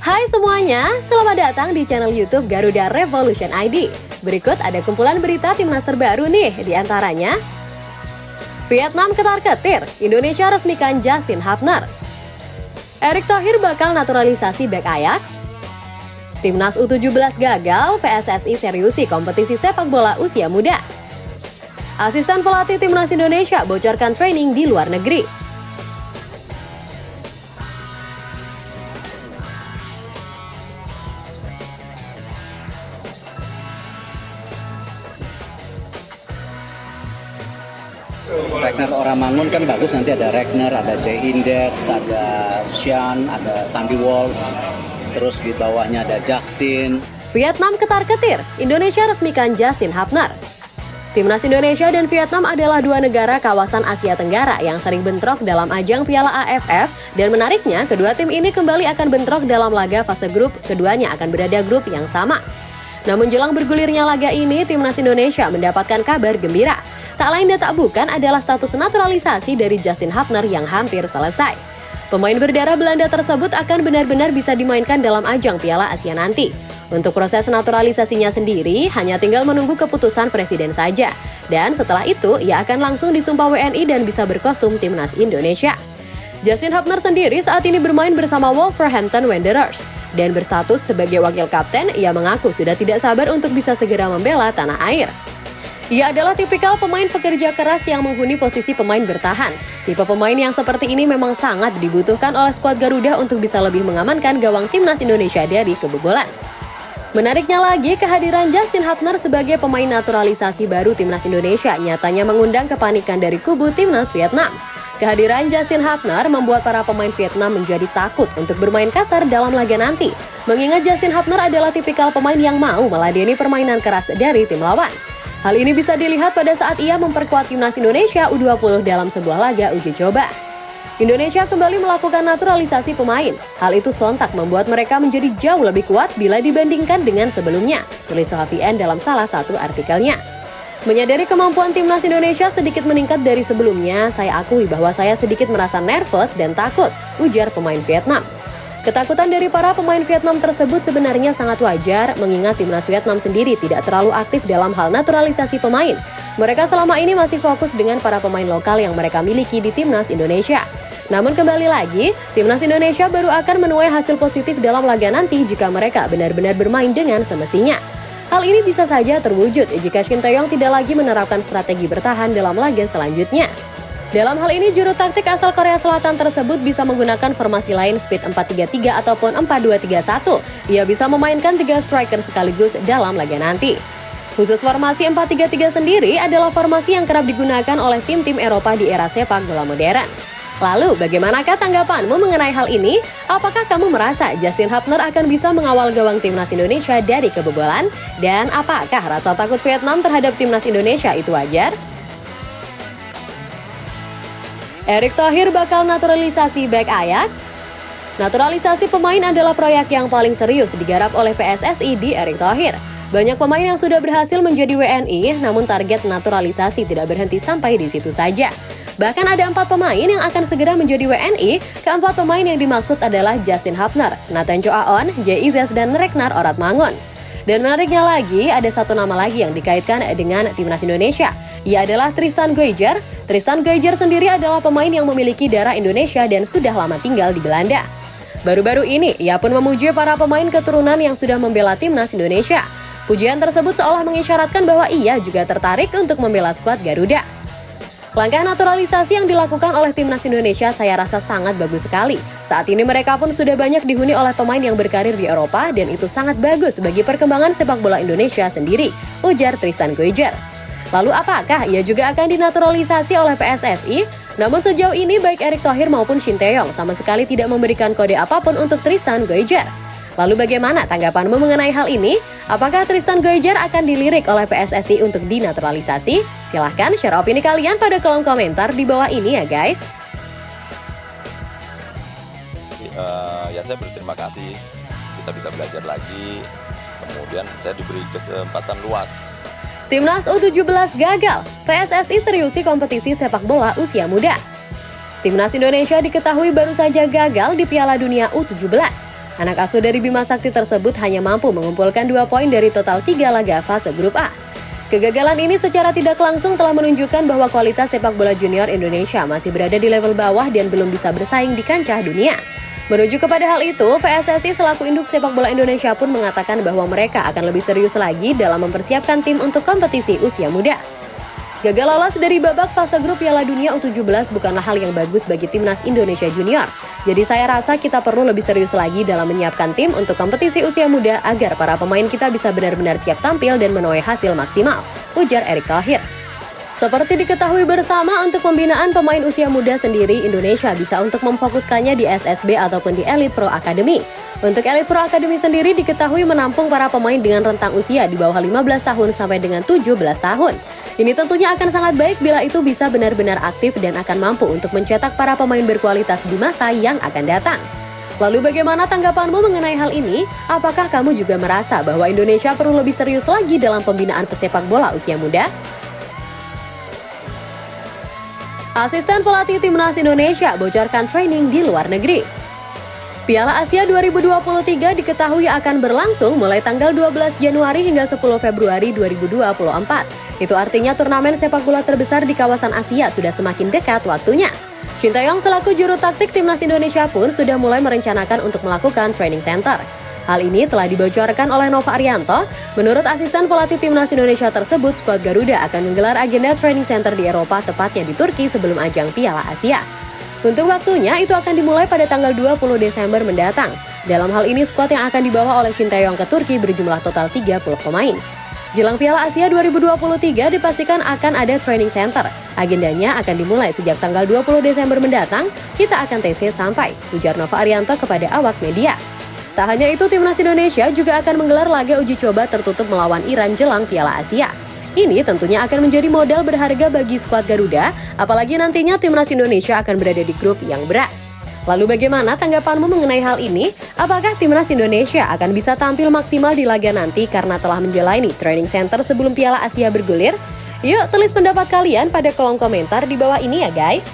Hai semuanya, selamat datang di channel YouTube Garuda Revolution ID. Berikut ada kumpulan berita timnas terbaru nih, di antaranya Vietnam ketar-ketir, Indonesia resmikan Justin Hapner. Erick Thohir bakal naturalisasi bek Ajax. Timnas U17 gagal, PSSI seriusi kompetisi sepak bola usia muda. Asisten pelatih Timnas Indonesia bocorkan training di luar negeri. Regner Oramangun kan bagus, nanti ada Regner, ada Jay Indes, ada Sean, ada Sandy Walsh, terus di bawahnya ada Justin. Vietnam ketar-ketir, Indonesia resmikan Justin Hapner. Timnas Indonesia dan Vietnam adalah dua negara kawasan Asia Tenggara yang sering bentrok dalam ajang Piala AFF, dan menariknya kedua tim ini kembali akan bentrok dalam laga fase grup, keduanya akan berada grup yang sama. Namun jelang bergulirnya laga ini, Timnas Indonesia mendapatkan kabar gembira. Tak lain dan tak bukan adalah status naturalisasi dari Justin Hapner yang hampir selesai. Pemain berdarah Belanda tersebut akan benar-benar bisa dimainkan dalam ajang Piala Asia nanti. Untuk proses naturalisasinya sendiri, hanya tinggal menunggu keputusan presiden saja. Dan setelah itu, ia akan langsung disumpah WNI dan bisa berkostum Timnas Indonesia. Justin Hapner sendiri saat ini bermain bersama Wolverhampton Wanderers. Dan berstatus sebagai wakil kapten, ia mengaku sudah tidak sabar untuk bisa segera membela tanah air. Ia adalah tipikal pemain pekerja keras yang menghuni posisi pemain bertahan. Tipe pemain yang seperti ini memang sangat dibutuhkan oleh skuad Garuda untuk bisa lebih mengamankan gawang Timnas Indonesia dari kebobolan. Menariknya lagi, kehadiran Justin Hapner sebagai pemain naturalisasi baru Timnas Indonesia nyatanya mengundang kepanikan dari kubu Timnas Vietnam. Kehadiran Justin Hapner membuat para pemain Vietnam menjadi takut untuk bermain kasar dalam laga nanti. Mengingat Justin Hapner adalah tipikal pemain yang mau meladeni permainan keras dari tim lawan. Hal ini bisa dilihat pada saat ia memperkuat Timnas Indonesia U20 dalam sebuah laga uji coba. Indonesia kembali melakukan naturalisasi pemain. Hal itu sontak membuat mereka menjadi jauh lebih kuat bila dibandingkan dengan sebelumnya, tulis Sohafian dalam salah satu artikelnya. Menyadari kemampuan Timnas Indonesia sedikit meningkat dari sebelumnya, saya akui bahwa saya sedikit merasa nervous dan takut, ujar pemain Vietnam. Ketakutan dari para pemain Vietnam tersebut sebenarnya sangat wajar, mengingat Timnas Vietnam sendiri tidak terlalu aktif dalam hal naturalisasi pemain. Mereka selama ini masih fokus dengan para pemain lokal yang mereka miliki di Timnas Indonesia. Namun kembali lagi, Timnas Indonesia baru akan menuai hasil positif dalam laga nanti jika mereka benar-benar bermain dengan semestinya. Hal ini bisa saja terwujud jika Shin Tae-yong tidak lagi menerapkan strategi bertahan dalam laga selanjutnya. Dalam hal ini, juru taktik asal Korea Selatan tersebut bisa menggunakan formasi lain speed 4-3-3 ataupun 4-2-3-1. Ia bisa memainkan 3 striker sekaligus dalam laga nanti. Khusus formasi 4-3-3 sendiri adalah formasi yang kerap digunakan oleh tim-tim Eropa di era sepak bola modern. Lalu, bagaimanakah tanggapanmu mengenai hal ini? Apakah kamu merasa Justin Hapner akan bisa mengawal gawang Timnas Indonesia dari kebobolan? Dan apakah rasa takut Vietnam terhadap Timnas Indonesia itu wajar? Erick Thohir bakal naturalisasi bek Ajax. Naturalisasi pemain adalah proyek yang paling serius digarap oleh PSSI di Erick Thohir. Banyak pemain yang sudah berhasil menjadi WNI, namun target naturalisasi tidak berhenti sampai di situ saja. Bahkan ada 4 pemain yang akan segera menjadi WNI. Keempat pemain yang dimaksud adalah Justin Hapner, Nathan Chow Aon, Jay Indes, dan Regner Oramangun. Dan menariknya lagi, ada satu nama lagi yang dikaitkan dengan Timnas Indonesia. Ia adalah Tristan Geujer. Tristan Geujer sendiri adalah pemain yang memiliki darah Indonesia dan sudah lama tinggal di Belanda. Baru-baru ini, ia pun memuji para pemain keturunan yang sudah membela Timnas Indonesia. Pujian tersebut seolah mengisyaratkan bahwa ia juga tertarik untuk membela skuad Garuda. Langkah naturalisasi yang dilakukan oleh Timnas Indonesia saya rasa sangat bagus sekali. Saat ini mereka pun sudah banyak dihuni oleh pemain yang berkarir di Eropa dan itu sangat bagus bagi perkembangan sepak bola Indonesia sendiri, ujar Tristan Geujer. Lalu apakah ia juga akan dinaturalisasi oleh PSSI? Namun sejauh ini baik Erick Thohir maupun Shin Tae-yong sama sekali tidak memberikan kode apapun untuk Tristan Geujer. Lalu bagaimana tanggapanmu mengenai hal ini? Apakah Tristan Geujer akan dilirik oleh PSSI untuk dinaturalisasi? Silahkan share opini kalian pada kolom komentar di bawah ini ya guys. Ya saya berterima kasih, kita bisa belajar lagi, kemudian saya diberi kesempatan luas. Timnas U17 gagal, PSSI seriusi kompetisi sepak bola usia muda. Timnas Indonesia diketahui baru saja gagal di Piala Dunia U17. Anak asuh dari Bima Sakti tersebut hanya mampu mengumpulkan 2 poin dari total 3 laga fase grup A. Kegagalan ini secara tidak langsung telah menunjukkan bahwa kualitas sepak bola junior Indonesia masih berada di level bawah dan belum bisa bersaing di kancah dunia. Menuju kepada hal itu, PSSI selaku induk sepak bola Indonesia pun mengatakan bahwa mereka akan lebih serius lagi dalam mempersiapkan tim untuk kompetisi usia muda. Gagal lolos dari babak fase grup Piala Dunia U17 bukanlah hal yang bagus bagi timnas Indonesia Junior. Jadi saya rasa kita perlu lebih serius lagi dalam menyiapkan tim untuk kompetisi usia muda agar para pemain kita bisa benar-benar siap tampil dan menuai hasil maksimal, ujar Erick Thohir. Seperti diketahui bersama, untuk pembinaan pemain usia muda sendiri, Indonesia bisa untuk memfokuskannya di SSB ataupun di Elite Pro Academy. Untuk Elite Pro Academy sendiri diketahui menampung para pemain dengan rentang usia di bawah 15 tahun sampai dengan 17 tahun. Ini tentunya akan sangat baik bila itu bisa benar-benar aktif dan akan mampu untuk mencetak para pemain berkualitas di masa yang akan datang. Lalu bagaimana tanggapanmu mengenai hal ini? Apakah kamu juga merasa bahwa Indonesia perlu lebih serius lagi dalam pembinaan pesepak bola usia muda? Asisten pelatih Timnas Indonesia bocorkan training di luar negeri. Piala Asia 2023 diketahui akan berlangsung mulai tanggal 12 Januari hingga 10 Februari 2024. Itu artinya turnamen sepak bola terbesar di kawasan Asia sudah semakin dekat waktunya. Shin Tae-yong selaku juru taktik Timnas Indonesia pun sudah mulai merencanakan untuk melakukan training center. Hal ini telah dibocorkan oleh Nova Arianto. Menurut asisten pelatih Timnas Indonesia tersebut, skuad Garuda akan menggelar agenda training center di Eropa, tepatnya di Turki sebelum ajang Piala Asia. Untuk waktunya, itu akan dimulai pada tanggal 20 Desember mendatang. Dalam hal ini, skuad yang akan dibawa oleh Shin Tae-yong ke Turki berjumlah total 30 pemain. Jelang Piala Asia 2023 dipastikan akan ada training center. Agendanya akan dimulai sejak tanggal 20 Desember mendatang. Kita akan TC sampai, ujar Nova Arianto kepada awak media. Tak hanya itu, Timnas Indonesia juga akan menggelar laga uji coba tertutup melawan Iran jelang Piala Asia. Ini tentunya akan menjadi modal berharga bagi skuad Garuda, apalagi nantinya Timnas Indonesia akan berada di grup yang berat. Lalu bagaimana tanggapanmu mengenai hal ini? Apakah Timnas Indonesia akan bisa tampil maksimal di laga nanti karena telah menjalani training center sebelum Piala Asia bergulir? Yuk, tulis pendapat kalian pada kolom komentar di bawah ini ya guys.